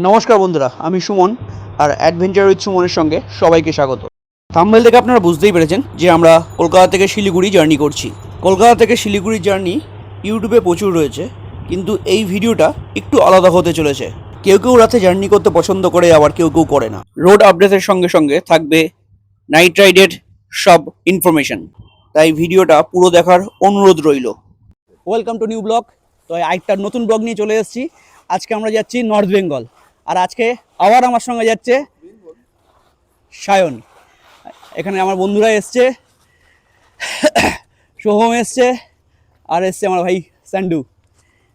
নমস্কার বন্ধুরা, আমি সুমন আর অ্যাডভেঞ্চার উইথ সুমনের সঙ্গে সবাইকে স্বাগত। থাম্বনেল থেকে আপনারা বুঝতেই পেরেছেন যে আমরা কলকাতা থেকে শিলিগুড়ি জার্নি করছি। কলকাতা থেকে শিলিগুড়ির জার্নি ইউটিউবে প্রচুর রয়েছে, কিন্তু এই ভিডিওটা একটু আলাদা হতে চলেছে। কেউ কেউ রাতে জার্নি করতে পছন্দ করে, আবার কেউ কেউ করে না। রোড আপডেটের সঙ্গে সঙ্গে থাকবে নাইট রাইডের সব ইনফরমেশন, তাই ভিডিওটা পুরো দেখার অনুরোধ রইল। Welcome to new blog. তো একটা নতুন ব্লগ নিয়ে চলে এসেছি। আজকে আমরা যাচ্ছি নর্থ বেঙ্গল, আর আজকে আবার আমার সঙ্গে যাচ্ছে সায়ন। এখানে আমার বন্ধুরা এসছে, সোহম এসছে, আর এসছে আমার ভাই স্যান্ডু।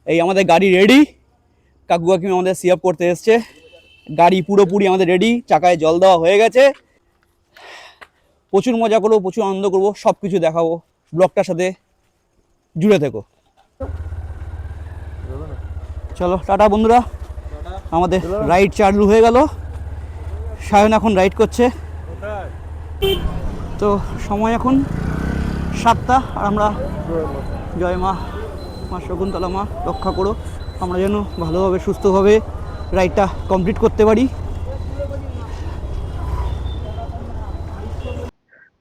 এই আমাদের গাড়ি রেডি, কাকু কাকিমা আমাদের সিআপ করতে এসছে। গাড়ি পুরোপুরি আমাদের রেডি, চাকায় জল দেওয়া হয়ে গেছে। প্রচুর মজা করবো, প্রচুর আনন্দ করবো, সব কিছু দেখাবো। ব্লগটার সাথে জুড়ে থেকো। চলো টাটা বন্ধুরা, আমাদের রাইড চালু হয়ে গেল। সায়ন এখন রাইড করছে। তো সময় এখন 7টা, আর আমরা জয় মা, মা শকুন্তলা মা রক্ষা করো, আমরা যেন ভালোভাবে সুস্থভাবে রাইডটা কমপ্লিট করতে পারি।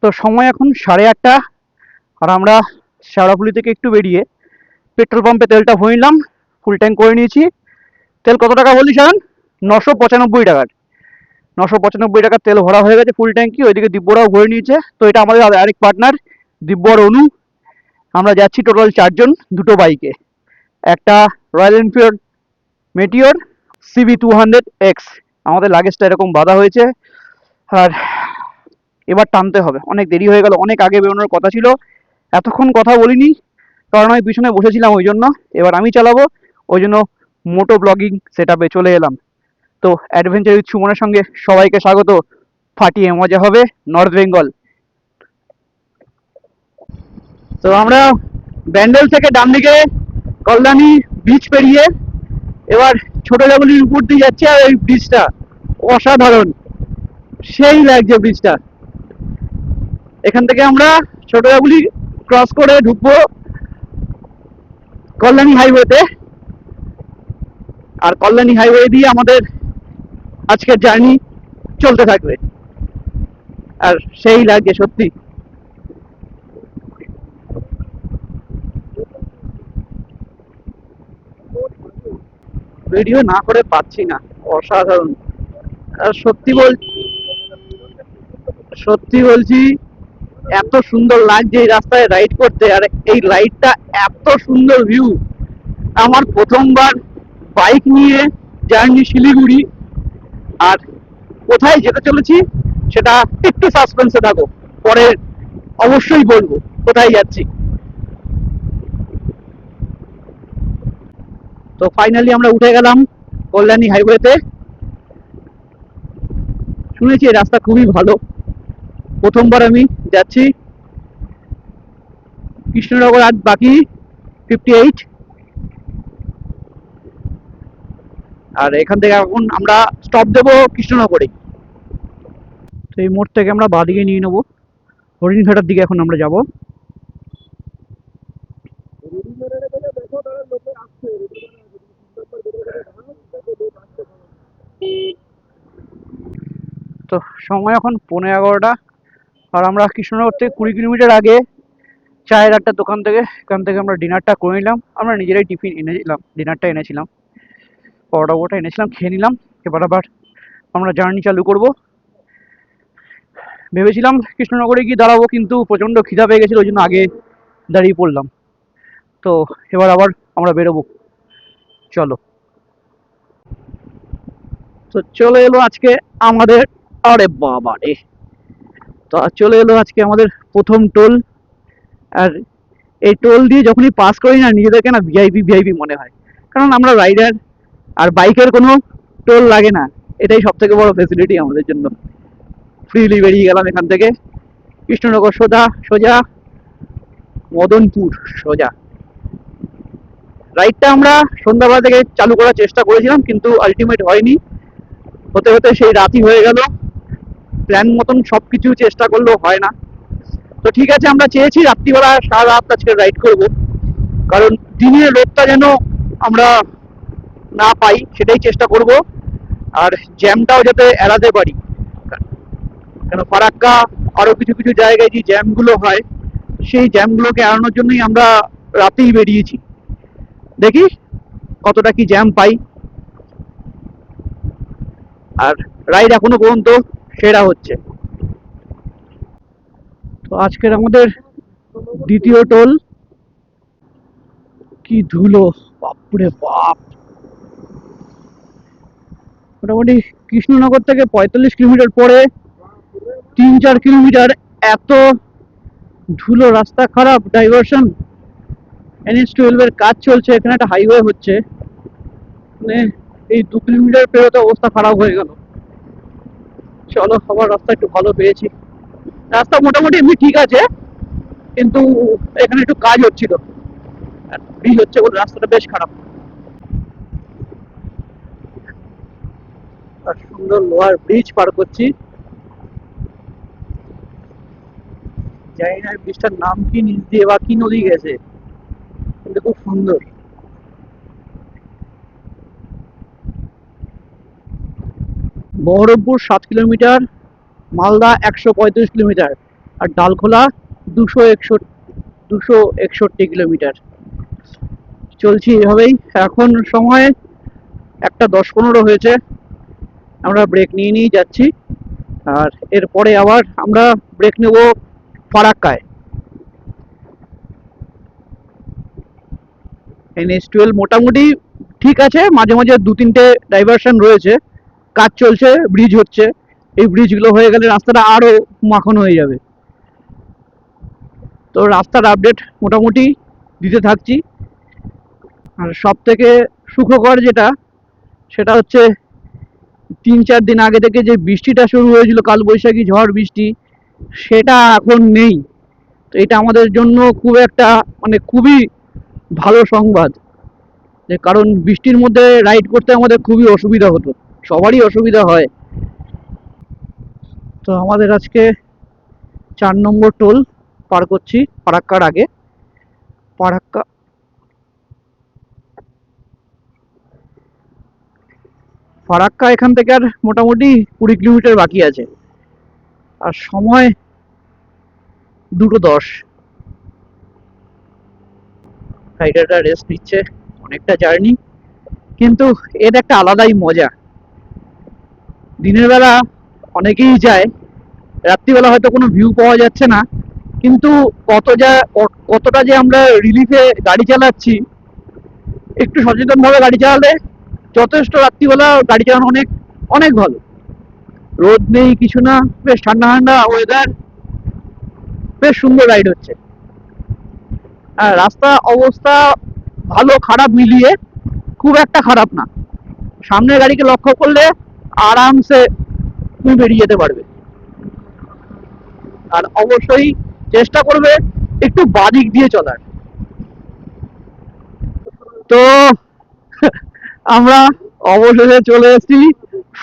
তো সময় এখন 8:30, আর আমরা শেওড়াফুলি থেকে একটু বেরিয়ে পেট্রোল পাম্পে তেলটা ভরে নিলাম, ফুল ট্যাঙ্ক করে নিয়েছি। তেল কত টাকা বললি সায়ন? 995 টাকার। 995 টাকার তেল ভরা হয়ে গেছে ফুল ট্যাঙ্কি। ওইদিকে দিব্যরাও ভরে নিয়েছে। তো এটা আমাদের আরেক পার্টনার দিব্য আর অনু। আমরা যাচ্ছি টোটাল 4 জন, দুটো বাইকে। একটা রয়্যাল এনফিল্ড মেটিওর CB200X। আমাদের লাগেজটা এরকম বাঁধা হয়েছে, আর এবার টানতে হবে। অনেক দেরি হয়ে গেল, অনেক আগে বেরোনোর কথা ছিল। এতক্ষণ কথা বলিনি কারণ আমি পিছনে বসেছিলাম, ওই জন্য। এবার আমি চালাবো, ওই জন্য মোটো ব্লগিং সেট আপে চলে এলাম। তো অ্যাডভেঞ্চার উইথ সুমনের সঙ্গে সবাইকে স্বাগত। ফাটিয়ে মজা হবে নর্থ বেঙ্গল। তো আমরা ব্যান্ডেল থেকে ডান দিকে কল্যাণী ব্রিজ পেরিয়ে এবার ছোট জাগুলির উপর দিয়ে যাচ্ছে। আর এই ব্রিজটা অসাধারণ, সেই লাগছে ব্রিজটা। এখান থেকে আমরা ছোট জাগুলি ক্রস করে ঢুকবো কল্যাণী হাইওয়েতে, আর কল্যাণী হাইওয়ে দিয়ে আমাদের আজকের জার্নি চলতে থাকবে। আর সেই লাগছে সত্যি। ভিডিও না করে পাচ্ছি না, অসাধারণ। আর সত্যি বলছি, এত সুন্দর লাগছে এই রাস্তায় রাইড করতে। আর এই রাইডটা এত সুন্দর ভিউ। আমার প্রথমবার বাইক নিয়ে জার্নি শিলিগুড়ি, আর কোথায় যেতে চলেছি সেটা একটু সাসপেন্সে থাকো, পরে অবশ্যই বলবো কোথায় যাচ্ছি। তো ফাইনালি আমরা উঠে গেলাম কল্যাণী হাইওয়েতে। শুনেছি এই রাস্তা খুবই ভালো, প্রথমবার আমি যাচ্ছি। কৃষ্ণনগর আর বাকি 58, আর এখান থেকে এখন আমরা স্টপ দেবো কৃষ্ণনগরে। তো এই মোড় থেকে আমরা বাঁ দিকে নিয়ে নেবো, হরিণঘাটার দিকে এখন আমরা যাব। তো সময় এখন 11:15, আর আমরা কৃষ্ণনগর থেকে 20 কিলোমিটার আগে চায়ের একটা দোকান থেকে, এখান থেকে আমরা ডিনারটা করে নিলাম। আমরা নিজেরাই টিফিন এনেছিলাম, ডিনারটা এনেছিলাম, পরোটা এনেছিলাম, খেয়ে নিলাম। এবার আবার আমরা জার্নি চালু করব। ভেবেছিলাম কৃষ্ণনগরে গিয়ে দাঁড়াবো, কিন্তু প্রচণ্ড খিদা পেয়ে গেছিলো, ওই জন্য আগে দাঁড়িয়ে পড়লাম। তো এবার আবার আমরা বেরোবো, চলো। তো চলে এলো আজকে আমাদের, আরে বাবা রে, তো চলে এলো আজকে আমাদের প্রথম টোল। আর এই টোল দিয়ে যখনই পাস করি না, নিজেদেরকে না ভিআইপি ভিআইপি মনে হয়, কারণ আমরা রাইডার আর বাইকের কোনো টোল লাগে না। এটাই সব থেকে বড় ফেসিলিটি আমাদের জন্য। ফ্রিলি বেরিয়ে গেলাম এখান থেকে, কৃষ্ণনগর সোজা সোজা মদনপুর সোজা। রাইডটা আমরা সন্ধ্যাবেলা থেকে চালু করার চেষ্টা করেছিলাম, কিন্তু আলটিমেট হয়নি। হতে হতে সেই রাতই হয়ে গেল। প্ল্যান মতন সবকিছু চেষ্টা করলেও হয় না। তো ঠিক আছে, আমরা চেয়েছি রাত্রিবেলা সারা রাত আজকে রাইড করব, কারণ দিনের রোদটা যেন আমরা না পাই সেটাই চেষ্টা করব, আর জ্যামটাও যাতে এড়াতে পারি। কেন ফারাক্কা আরো কিছু কিছু জায়গায় যে জ্যামগুলো হয়, সেই জ্যামগুলোকে এড়ানোর জন্যই আমরা রাতেই বেরিয়েছি। দেখি কতটা কি জ্যাম পাই। আর রাইড এখনো পর্যন্ত সেরা হচ্ছে। তো আজকের আমাদের দ্বিতীয় টোল। কি ধুলো, বাপরে বাপ! মোটামুটি কৃষ্ণনগর থেকে 45 কিলোমিটার পরে 3-4 কিলোমিটার এত ধুলো, রাস্তা খারাপ, ডাইভারশন। NH12 এর কাজ চলছে, এখানে একটা হাইওয়ে হচ্ছে, মানে এই 2 কিলোমিটার পেরোতে অবস্থা খারাপ হয়ে গেল। চলো, আবার রাস্তা একটু ভালো পেয়েছি। রাস্তা মোটামুটি এমনি ঠিক আছে, কিন্তু এখানে একটু কাজ হচ্ছিল, ব্রিজ হচ্ছে বলে রাস্তাটা বেশ খারাপ। আর সুন্দর লোহার ব্রিজ পার করছি। জানি না ব্রিজটার নাম কি, নিচ দিয়ে বা কি নদী গেছে, কিন্তু খুব সুন্দর। বহরমপুর 7 কিলোমিটার, মালদা 135 কিলোমিটার, আর ডালখোলা 261 কিলোমিটার। চলছি এভাবেই। এখন সময় 1:10-15 হয়েছে। আমরা ব্রেক নিয়ে নিয়ে যাচ্ছি, আর এরপরে আবার আমরা ব্রেক নেব ফারাক্কায়। NH12 মোটামুটি ঠিক আছে, মাঝে মাঝে 2-3টে ডাইভারশন রয়েছে, কাজ চলছে, ব্রিজ হচ্ছে। এই ব্রিজগুলো হয়ে গেলে রাস্তাটা আরো মাখন হয়ে যাবে। তো রাস্তার আপডেট মোটামুটি দিতে থাকছি। আর সব থেকে সুখকর যেটা, সেটা হচ্ছে 3-4 দিন আগে থেকে যে বৃষ্টিটা শুরু হয়েছিল, কালবৈশাখী ঝড় বৃষ্টি, সেটা এখন নেই। তো এটা আমাদের জন্য খুব একটা, মানে খুবই ভালো সংবাদ, যে কারণ বৃষ্টির মধ্যে রাইড করতে আমাদের খুবই অসুবিধা হতো, সবারই অসুবিধা হয়। তো আমাদের আজকে 4 নম্বর টোল পার করছি ফারাক্কার আগে। ফারাক্কা ফারাক্কা এখান থেকে আর মোটামুটি 20 কিলোমিটার বাকি আছে, আর সময় 2:10। রাইডাররা রেস্ট নিচ্ছে, অনেকটা জার্নি, কিন্তু এর একটা আলাদাই মজা। দিনের বেলা অনেকেই যায়, রাত্রিবেলা হয়তো কোনো ভিউ পাওয়া যাচ্ছে না, কিন্তু কতটা যে আমরা রিলিফে গাড়ি চালাচ্ছি। একটু সচেতন ভাবে গাড়ি চালালে যথেষ্ট, রাত্রিবেলা গাড়ি চালানো অনেক অনেক ভালো। রোদ নেই, কিছু না, বেশ ঠান্ডা ঠান্ডা ওয়েদার, বেশ সুন্দর রাইড হচ্ছে। আর রাস্তা অবস্থা ভালো খারাপ মিলিয়ে খুব একটা খারাপ না। সামনের গাড়িকে লক্ষ্য করলে আরামসে তুমি বেরিয়ে যেতে পারবে। আর অবশ্যই চেষ্টা করবে একটু বাদিক দিয়ে চলার। তো আমরা অবশেষে চলে এসেছি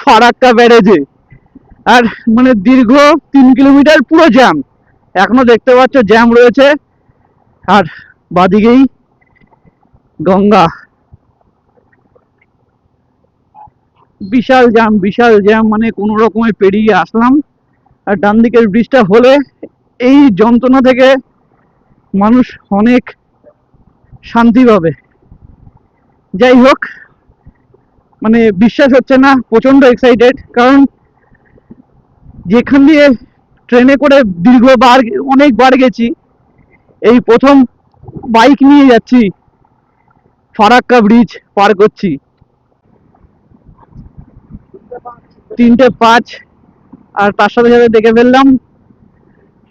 ফারাক্কা ব্যারেজে। আর মানে দীর্ঘ 3 কিলোমিটার পুরো জ্যাম, এখনো দেখতে পাচ্ছ জ্যাম রয়েছে। আর বাদিকেই গঙ্গা, বিশাল জ্যাম বিশাল জ্যাম, মানে কোনো রকমে পেরিয়ে আসলাম। আর ডান দিকের ব্রিজটা হলে এই যন্ত্রণা থেকে মানুষ অনেক শান্তি পাবে। যাই হোক, মানে বিশ্বাস হচ্ছে না, প্রচন্ড এক্সাইটেড, কারণ যেখান দিয়ে ট্রেনে করে দীর্ঘবার অনেকবার গেছি, এই প্রথম বাইক নিয়ে যাচ্ছি, ফারাক্কা ব্রিজ পার করছি। 3:05, আর তার সাথে সাথে দেখে ফেললাম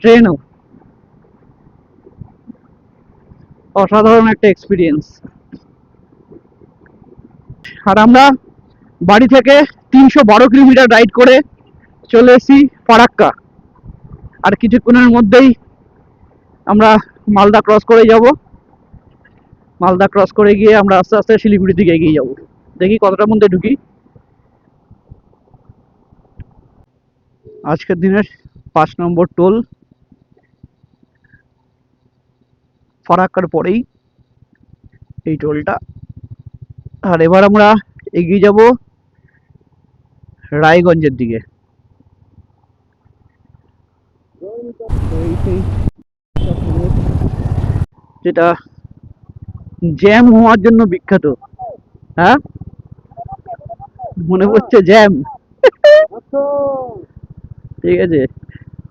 ট্রেনও। অসাধারণ একটা এক্সপিরিয়েন্স। আর আমরা বাড়ি থেকে 312 কিলোমিটার রাইড করে চলে এসেছি ফারাক্কা। আর কিছুক্ষণের মধ্যেই আমরা মালদা ক্রস করে যাব। মালদা ক্রস করে গিয়ে আমরা আস্তে আস্তে শিলিগুড়ির দিকে এগিয়ে যাব। দেখি কতটার মধ্যে ঢুকি। আজকের দিনের 5 নম্বর টোল। ফারাক্কার পরেই এই টোলটা। আর এবার আমরা এগিয়ে যাব রায়গঞ্জের দিকে। যেটা জ্যাম হওয়ার জন্য বিখ্যাত। হ্যাঁ, মনে পড়ছে জ্যাম। ঠিক আছে,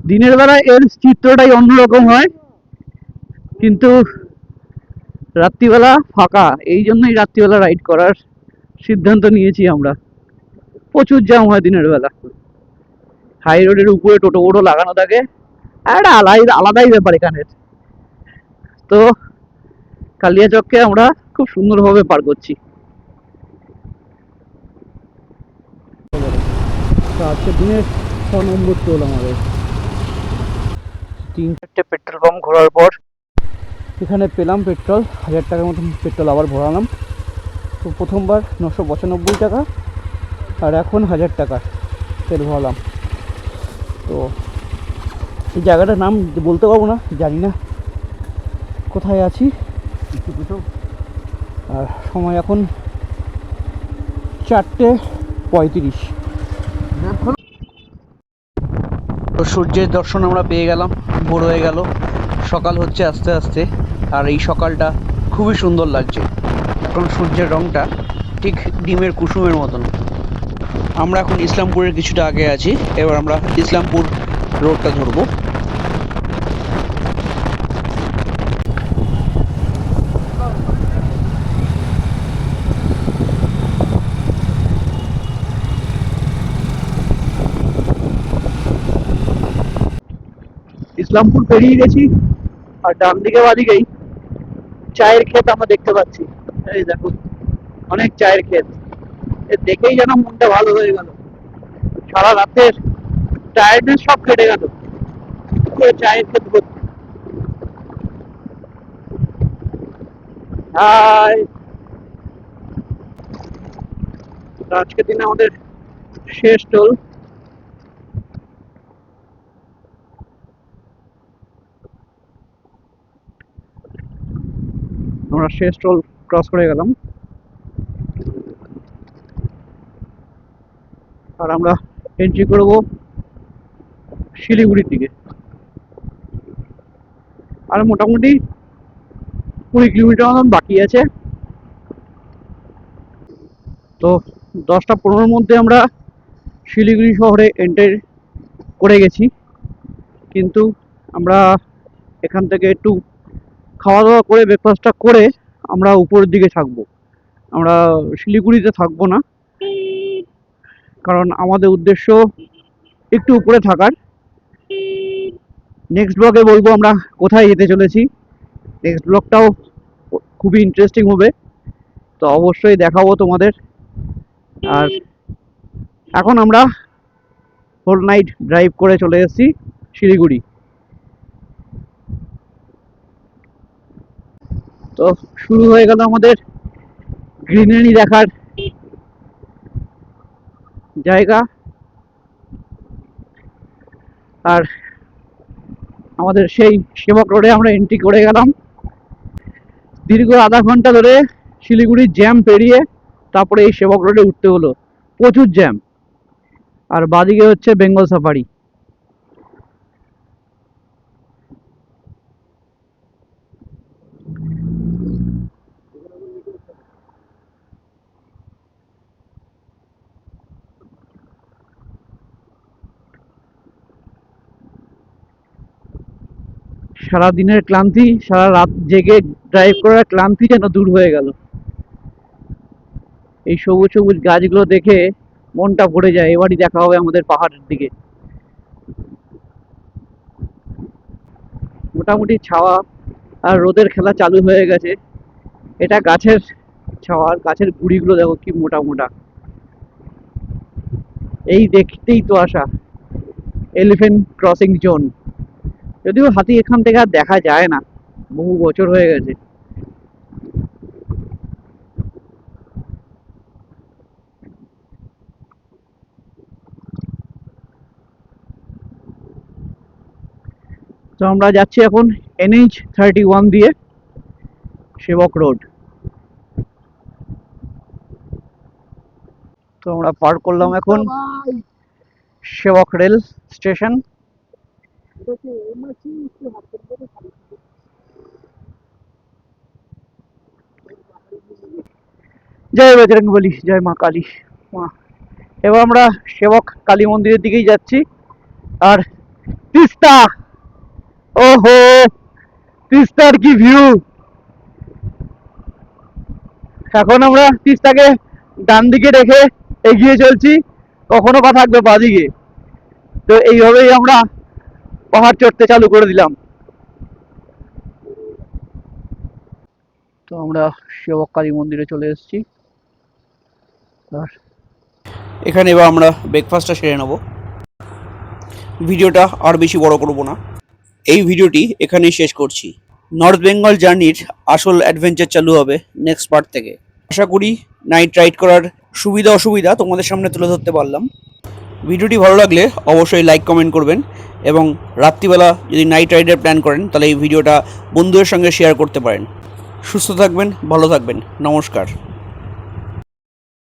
দিনের বেলা এর চিত্রটাই অন্যরকম হয়, কিন্তু রাত্রিবেলা ফাঁকা, এই জন্যই রাত্রিবেলা রাইড করার সিদ্ধান্ত নিয়েছি আমরা। প্রচুর জ্যাম হয় দিনের বেলা, হাই রোডের উপরে টোটো ফোটো লাগানো থাকে, একটা আলাদাই ব্যাপার এখানে। তো কালিয়াচককে আমরা খুব সুন্দরভাবে পার করছি। তো আজকের দিনের 6 নম্বর টোল আমাদের। 3-4টে পেট্রোল পাম্প ঘোরার পর এখানে পেলাম পেট্রোল, 1000 টাকার মতন পেট্রোল আবার ভরালাম। তো প্রথমবার 995 টাকা, আর এখন 1000 টাকা তেল ভরালাম। তো এই জায়গাটার নাম বলতে পারবো না, জানি না কোথায় আছি। আর সময় এখন 4:35। তো সূর্যের দর্শন আমরা পেয়ে গেলাম, ভোর হয়ে গেল, সকাল হচ্ছে আস্তে আস্তে। আর এই সকালটা খুবই সুন্দর লাগছে, এখন সূর্যের রংটা ঠিক ডিমের কুসুমের মতন। আমরা এখন ইসলামপুরের কিছুটা আগে আছি, এবার আমরা ইসলামপুর রোডটা ধরবো। ইসলামপুর পেরিয়ে গেছি, আর ডান দিকে বাদিকেই চায়ের ক্ষেত আমরা দেখতে পাচ্ছি। এই দেখো, অনেক চায়ের ক্ষেত, দেখেই যেন মনটা ভালো হয়ে গেল। সারা রাতের টায়ার্ডনেস সব কেটে গেল চায়ের ক্ষেত করতে। হাই, আজকের দিনে আমাদের শেষ টোল। আমরা শেষ টোল ক্রস করে গেলাম, আর আমরা এন্ট্রি করব শিলিগুড়ির দিকে। আর মোটামুটি 20 কিলোমিটার মতন বাকি আছে। তো 10টা 15-র মধ্যে আমরা শিলিগুড়ি শহরে এন্টার করে গেছি, কিন্তু আমরা এখান থেকে একটু খাওয়া দাওয়া করে ব্রেকফাস্টটা করে আমরা উপরের দিকে থাকবো। আমরা শিলিগুড়িতে থাকবো না, কারণ আমাদের উদ্দেশ্য একটু উপরে থাকার। নেক্সট ব্লগে বলবো আমরা কোথায় যেতে চলেছি। নেক্সট ব্লগটাও খুবই ইন্টারেস্টিং হবে, তো অবশ্যই দেখাবো তোমাদের। আর এখন আমরা হোল নাইট ড্রাইভ করে চলে এসেছি শিলিগুড়ি। তো শুরু হয়ে গেল আমাদের গ্রিনারি দেখার জায়গা। আর আমাদের সেই সেবক রোডে আমরা এন্ট্রি করে গেলাম। দীর্ঘ আধা ঘন্টা ধরে শিলিগুড়ির জ্যাম পেরিয়ে তারপরে এই সেবক রোডে উঠতে হলো, প্রচুর জ্যাম। আর বাদিকে হচ্ছে বেঙ্গল সাফারি। সারা দিনের ক্লান্তি, সারা রাত জেগে ড্রাইভ করার ক্লান্তি যেন দূর হয়ে গেল। এই সবুজ সবুজ গাছগুলো দেখে মনটা ভরে যায়। এবারই দেখা হবে আমাদের পাহাড়ের দিকে। মোটামুটি ছাওয়া আর রোদের খেলা চালু হয়ে গেছে। এটা গাছের ছাওয়া, আর গাছের গুড়িগুলো দেখো কি মোটা মোটা। এই দেখতেই তো আসা এলিফ্যান্ট ক্রসিং জোন। যদিও হাতি এখান থেকে আর দেখা যায় না, বহু বছর হয়ে গেছে। তো আমরা যাচ্ছি এখন NH-31 দিয়ে। সেবক রোড। তো আমরা পার করলাম এখন সেবক রেল স্টেশন। জয় বজরং বলি, জয় মা কালী মা। এবার আমরা সেবক কালী মন্দিরের দিকেই যাচ্ছি। আর তিস্তা, ওহো তিস্তার কি ভিউ! এখন আমরা তিস্তাকে ডান দিকে রেখে এগিয়ে চলছি, কখনো বা থাকবে বাদিকে। তো এইভাবেই আমরা পাহাড় চড়তে চালু করে দিলাম। তো আমরা সেবক কালী মন্দিরে চলে এসেছি। আর এখানে এবার আমরা ব্রেকফাস্টটা সেরে নেব। ভিডিওটা আর বেশি বড় করব না, এই ভিডিওটি এখানেই শেষ করছি। নর্থ বেঙ্গল জার্নির আসল অ্যাডভেঞ্চার চালু হবে নেক্সট পার্ট থেকে। আশা করি নাইট রাইড করার সুবিধা অসুবিধা তোমাদের সামনে তুলে ধরতে পারলাম। ভিডিওটি ভালো লাগলে অবশ্যই লাইক কমেন্ট করবেন, এবং রাত্রিবেলা যদি নাইট রাইডের প্ল্যান করেন তাহলে এই ভিডিওটা বন্ধুদের সঙ্গে শেয়ার করতে পারেন। সুস্থ থাকবেন, ভালো থাকবেন, নমস্কার।